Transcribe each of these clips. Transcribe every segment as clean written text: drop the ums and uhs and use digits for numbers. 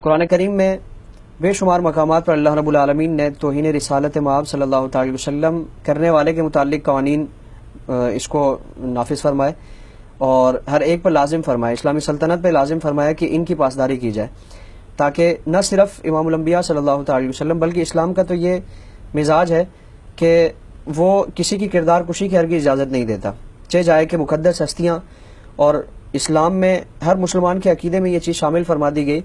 قرآن کریم میں بے شمار مقامات پر اللہ رب العالمین نے توہین رسالت مآب صلی اللہ تعالی وسلم کرنے والے کے متعلق قوانین اس کو نافذ فرمائے اور ہر ایک پر لازم فرمائے، اسلامی سلطنت پہ لازم فرمایا کہ ان کی پاسداری کی جائے، تاکہ نہ صرف امام الانبیاء صلی اللہ تعالی وسلم بلکہ اسلام کا تو یہ مزاج ہے کہ وہ کسی کی کردار کشی کی ہرگز اجازت نہیں دیتا، چاہے جائے کہ مقدس ہستیاں، اور اسلام میں ہر مسلمان کے عقیدے میں یہ چیز شامل فرما دی گئی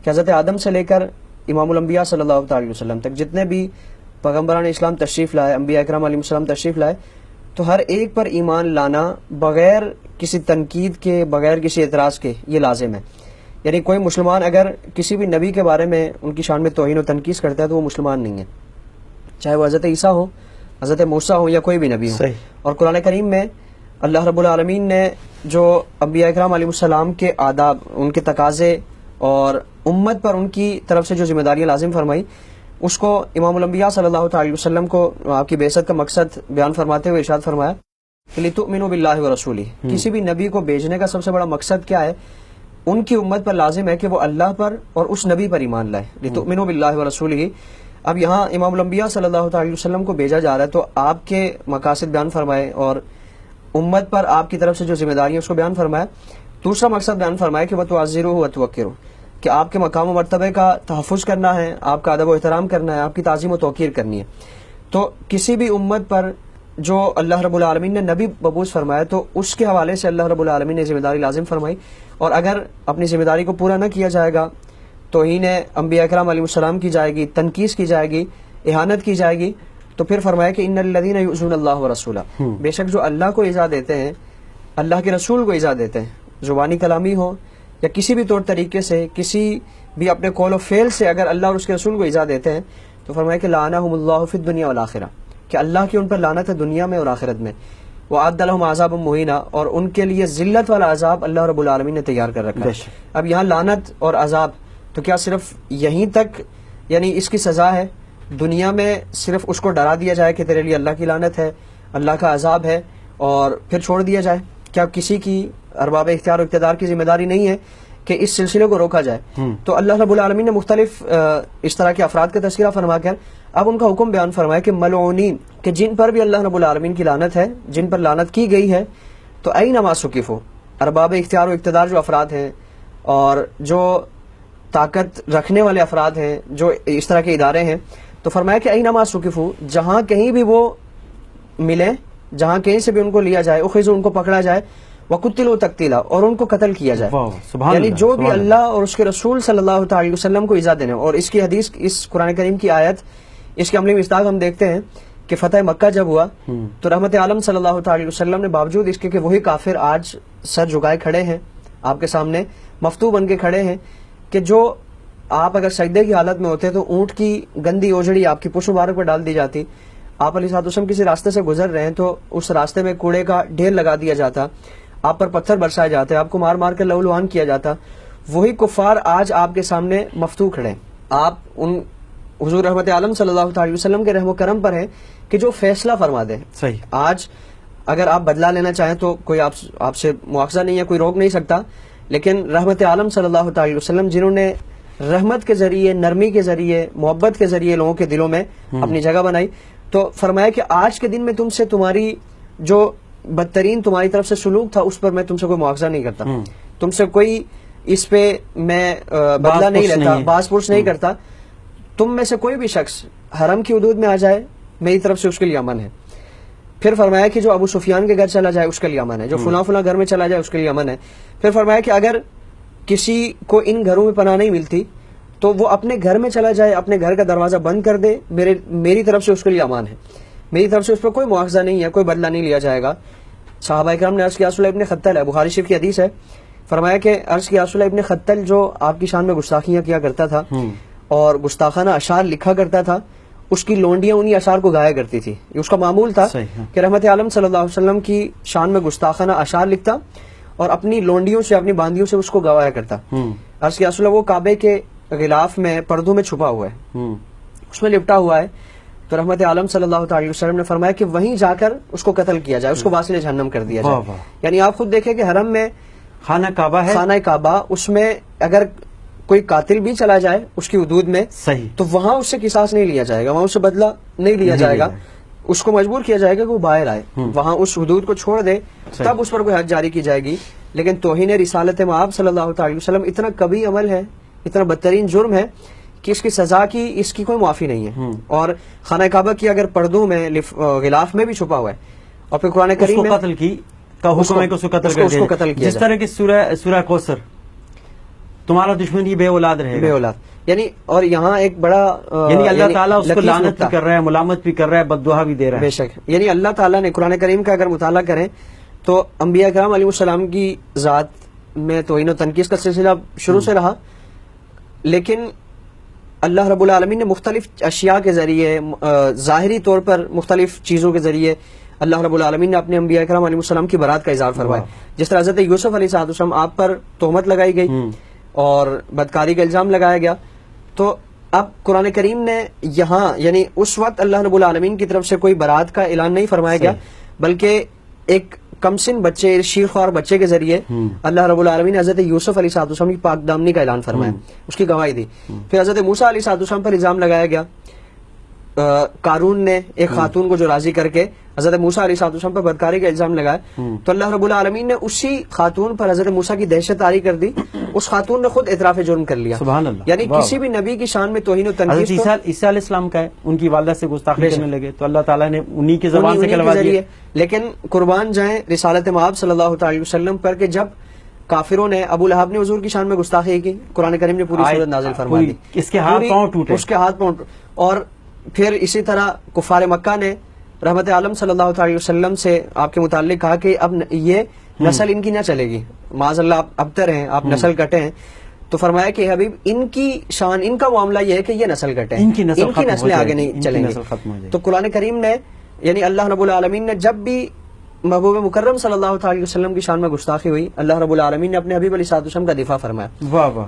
کہ حضرت آدم سے لے کر امام الانبیاء صلی اللہ تعالی وسلم تک جتنے بھی پیغمبران اسلام تشریف لائے، انبیاء اکرام علیہ السلام تشریف لائے، تو ہر ایک پر ایمان لانا بغیر کسی تنقید کے، بغیر کسی اعتراض کے یہ لازم ہے۔ یعنی کوئی مسلمان اگر کسی بھی نبی کے بارے میں ان کی شان میں توہین و تنقید کرتا ہے تو وہ مسلمان نہیں ہے، چاہے وہ حضرت عیسیٰ ہو، حضرت موسیٰ ہو یا کوئی بھی نبی ہو۔ اور قرآن کریم میں اللہ رب العالمین نے جو انبیاء اکرام علیہ السلام کے آداب، ان کے تقاضے اور امت پر ان کی طرف سے جو ذمہ داریاں لازم فرمائی، اس کو امام الانبیاء صلی اللہ تعالی وسلم کو آپ کی بعثت کا مقصد بیان فرماتے ہوئے ارشاد فرمایا کہ لِتُؤْمِنُوا بِاللَّهِ وَرَسُولِهِ، کسی بھی نبی کو بھیجنے کا سب سے بڑا مقصد کیا ہے؟ ان کی امت پر لازم ہے کہ وہ اللہ پر اور اس نبی پر ایمان لائے، لِتُؤْمِنُوا بِاللَّهِ وَرَسُولِهِ۔ اب یہاں امام الانبیاء صلی اللہ تعالی وسلم کو بھیجا جا رہا ہے تو آپ کے مقاصد بیان فرمائے اور امت پر آپ کی طرف سے جو ذمہ داریاں اس کو بیان فرمایا۔ دوسرا مقصد بیان فرمائے کہ وَتُعَزِّرُوهُ وَتُوَقِّرُوهُ، کہ آپ کے مقام و مرتبے کا تحفظ کرنا ہے، آپ کا ادب و احترام کرنا ہے، آپ کی تعظیم و توقیر کرنی ہے۔ تو کسی بھی امت پر جو اللہ رب العالمین نے نبی مبعوث فرمایا تو اس کے حوالے سے اللہ رب العالمین نے ذمہ داری لازم فرمائی، اور اگر اپنی ذمہ داری کو پورا نہ کیا جائے گا توہین انبیاء اکرام علیہ السلام کی جائے گی، تنقید کی جائے گی، اہانت کی جائے گی، تو پھر فرمایا کہ ان الذین یؤذون اللہ ورسولہ، بے شک جو اللہ کو ایذا دیتے ہیں، اللہ کے رسول کو ایذا دیتے ہیں، زبانی کلامی ہو یا کسی بھی طور طریقے سے، کسی بھی اپنے قول و فعل سے اگر اللہ اور اس کے رسول کو ایذا دیتے ہیں تو فرمایا کہ لعنہم اللہ فی الدنیا والآخرہ، کہ اللہ کی ان پر لعنت ہے دنیا میں اور آخرت میں، وأعد لهم عذابا مہینا، اور ان کے لیے ذلت والا عذاب اللہ رب العالمین نے تیار کر رکھا ہے۔ اب یہاں لعنت اور عذاب تو کیا صرف یہیں تک یعنی اس کی سزا ہے دنیا میں صرف اس کو ڈرا دیا جائے کہ تیرے لیے اللہ کی لعنت ہے، اللہ کا عذاب ہے، اور پھر چھوڑ دیا جائے؟ کیا کسی کی ارباب اختیار و اقتدار کی ذمہ داری نہیں ہے کہ اس سلسلے کو روکا جائے؟ تو اللہ رب العالمین نے مختلف اس طرح کے افراد کا تذکرہ فرما کر اب ان کا حکم بیان فرمایا کہ ملعونین، کہ جن پر بھی اللہ رب العالمین کی لعنت ہے، جن پر لعنت کی گئی ہے، تو اینما ثقفوا، ارباب اختیار و اقتدار جو افراد ہیں اور جو طاقت رکھنے والے افراد ہیں، جو اس طرح کے ادارے ہیں، تو فرمایا کہ اینما ثقفوا، جہاں کہیں بھی وہ ملیں، جہاں کہیں سے بھی ان کو لیا جائے، اخذوا، ان کو پکڑا جائے، وقتلوا تقتیلا، اور ان کو قتل کیا جائے۔ یعنی جو بھی اللہ اور اس کے رسول صلی اللہ تعالی وسلم کو ایذا دینے، اور اس کی حدیث، اس قرآن کریم کی آیت، اس کے عملی مصداق ہم دیکھتے ہیں کہ فتح مکہ جب ہوا تو رحمت عالم صلی اللہ تعالی وسلم نے باوجود اس کے کہ وہی کافر آج سر جھکائے کھڑے ہیں آپ کے سامنے، مفتو بن کے کھڑے ہیں، کہ جو آپ اگر سجدے کی حالت میں ہوتے تو اونٹ کی گندی اوجڑی آپ کی پشت مبارک پر ڈال دی جاتی، آپ علیہ الصلوۃ والسلام کسی راستے سے گزر رہے ہیں تو اس راستے میں کوڑے کا ڈھیر لگا دیا جاتا، آپ پر پتھر برسائے جاتے، آپ کو مار مار کر لہولہان کیا جاتا۔ وہی کفار آج آپ کے سامنے مفتو کھڑے، آپ ان حضور رحمت عالم صلی اللہ تعالی وسلم کے رحم و کرم پر ہیں کہ جو فیصلہ فرما دے۔ آج اگر آپ بدلہ لینا چاہیں تو کوئی آپ سے مواخذہ نہیں ہے، کوئی روک نہیں سکتا، لیکن رحمت عالم صلی اللہ تعالی وسلم جنہوں نے رحمت کے ذریعے، نرمی کے ذریعے، محبت کے ذریعے لوگوں کے دلوں میں اپنی جگہ بنائی، تو فرمایا کہ آج کے دن میں تم سے تمہاری جو بدترین تمہاری طرف سے سلوک تھا اس پر میں تم سے کوئی مواخذہ نہیں کرتا، تم سے کوئی اس پہ میں بدلہ نہیں لیتا، باز پرس نہیں کرتا، تم میں سے کوئی بھی شخص حرم کی حدود میں آ جائے میری طرف سے اس کے لیے امن ہے۔ پھر فرمایا کہ جو ابو سفیان کے گھر چلا جائے اس کے لیے امن ہے، جو فلاں فلاں گھر میں چلا جائے اس کے لیے امن ہے۔ پھر فرمایا کہ اگر کسی کو ان گھروں میں پناہ نہیں ملتی تو وہ اپنے گھر میں چلا جائے، اپنے گھر کا دروازہ بند کر دے، میری طرف سے اس کے لیے امان ہے، میری طرف سے اس پر کوئی مواخذہ نہیں ہے، کوئی بدلہ نہیں لیا جائے گا۔ صحابہ اکرام نے عرض کیا رسول اللہ ابن خطل ہے، بخاری شریف کی حدیث ہے، فرمایا کہ عرض کیا رسول اللہ ابن خطل جو آپ کی شان میں گستاخیاں کیا کرتا تھا اور گستاخانہ اشعار لکھا کرتا تھا، اس کی لونڈیاں انہی اشعار کو گایا کرتی تھی، یہ اس کا معمول تھا کہ رحمت عالم صلی اللہ علیہ وسلم کی شان میں گستاخانہ اشعار لکھتا اور اپنی لونڈیوں سے، اپنی باندیوں سے اس کو گوایا کرتا۔ عرض کیا رسول اللہ وہ کعبے کے غلاف میں پردوں میں چھپا ہوا ہے، اس میں لپٹا ہوا ہے، تو رحمت عالم صلی اللہ تعالی وسلم نے فرمایا کہ وہیں جا کر اس کو قتل کیا جائے، اس کو واصل جہنم کر دیا جائے۔ یعنی آپ خود دیکھیں کہ حرم میں خانہ کعبہ ہے، خانہ کعبہ، اس میں اگر کوئی قاتل بھی چلا جائے اس کی حدود میں صحیح، تو وہاں اس سے قصاص نہیں لیا جائے گا، وہاں اس سے بدلہ نہیں لیا جائے گا، اس کو مجبور کیا جائے گا کہ وہ باہر آئے، وہاں اس حدود کو چھوڑ دے، تب اس پر کوئی حد جاری کی جائے گی. لیکن توہین رسالت مآب صلی اللہ تعالی وسلم اتنا کبھی عمل ہے، اتنا بدترین جرم ہے کہ اس کی سزا کی اس کی کوئی معافی نہیں ہے. اور خانہ کعبہ کی اگر پردوں میں غلاف میں بھی چھپا ہوا ہے، اور پھر قرآن کریم میں قتل کی کا حکم ہے کہ اس کو قتل کر اس کو قتل دیا کیا جس طرح کی سورہ کوثر تمہارا دشمن ہی بے اولاد رہے بے گا، اولاد. یعنی اور یہاں ایک بڑا یعنی اللہ تعالیٰ اس کو لطیف لعنت نکتہ، بھی کر رہا ہے، ملامت بھی کر رہا ہے، بد دعا بھی دے رہا بے ہے. شک. یعنی اللہ تعالیٰ نے قرآن کریم کا اگر مطالعہ کریں تو انبیاء کرام علیہ السلام کی ذات میں توہین و تنقید کا سلسلہ شروع سے رہا، لیکن اللہ رب العالمین نے مختلف اشیاء کے ذریعے، ظاہری طور پر مختلف چیزوں کے ذریعے اللہ رب العالمین نے اپنے انبیاء کرام علیہ السلام کی برات کا اظہار فرمایا. جس طرح حضرت یوسف علیہ السلام آپ پر تہمت لگائی گئی اور بدکاری کا الزام لگایا گیا، تو اب قرآن کریم نے یہاں یعنی اس وقت اللہ رب العالمین کی طرف سے کوئی برات کا اعلان نہیں فرمایا گیا، بلکہ ایک کمسن بچے، شیر خوار بچے کے ذریعے اللہ رب العالمین نے حضرت یوسف علیہ السلام کی پاک دامنی کا اعلان فرمایا، اس کی گواہی دی. پھر حضرت موسیٰ علیہ السلام پر الزام لگایا گیا، قارون نے ایک خاتون کو جو راضی کر کے حضرت موسیٰ علیہ السلام پر بدکاری کا الزام لگایا، تو اللہ رب العالمین نے اسی خاتون پر حضرت موسیٰ کی دہشت طاری کر دی، اس خاتون نے خود اعتراف جرم کر لیا. سبحان اللہ. یعنی کسی بھی نبی کی شان میں توہین و تنقید حضرت عیسیٰ علیہ السلام کا ہے، ان کی والدہ سے گستاخی کرنے لگے تو اللہ تعالیٰ نے انہی کی زبان سے کہلوا دیا. لیکن قربان جائیں رسالت مآب صلی اللہ تعالی وسلم پر کہ جب کافروں نے، ابو لہب نے حضور کی شان میں گستاخی کی، قرآن کریم نے پوری صورت نازل فرما دی، اس کے ہاتھ پاؤں ٹوٹے، اس کے ہاتھ پاؤں. اور پھر اسی طرح کفار مکہ نے رحمت عالم صلی اللہ تعالی وسلم سے آپ کے متعلق کہا کہ اب یہ نسل ان کی نہ چلے گی، معاذ اللہ آپ ابتر ہیں، آپ نسل کٹے ہیں. تو فرمایا کہ حبیب ان کی شان، ان کا معاملہ یہ ہے کہ یہ نسل کٹے ہیں، ان کی نسلیں آگے نہیں چلیں گی. تو قرآن کریم نے یعنی اللہ رب العالمین نے جب بھی محبوب مکرم صلی اللہ تعالی وسلم کی شان میں گستاخی ہوئی، اللہ رب العالمین نے اپنے حبیب علیہ السلام کا دفاع فرمایا. واہ واہ.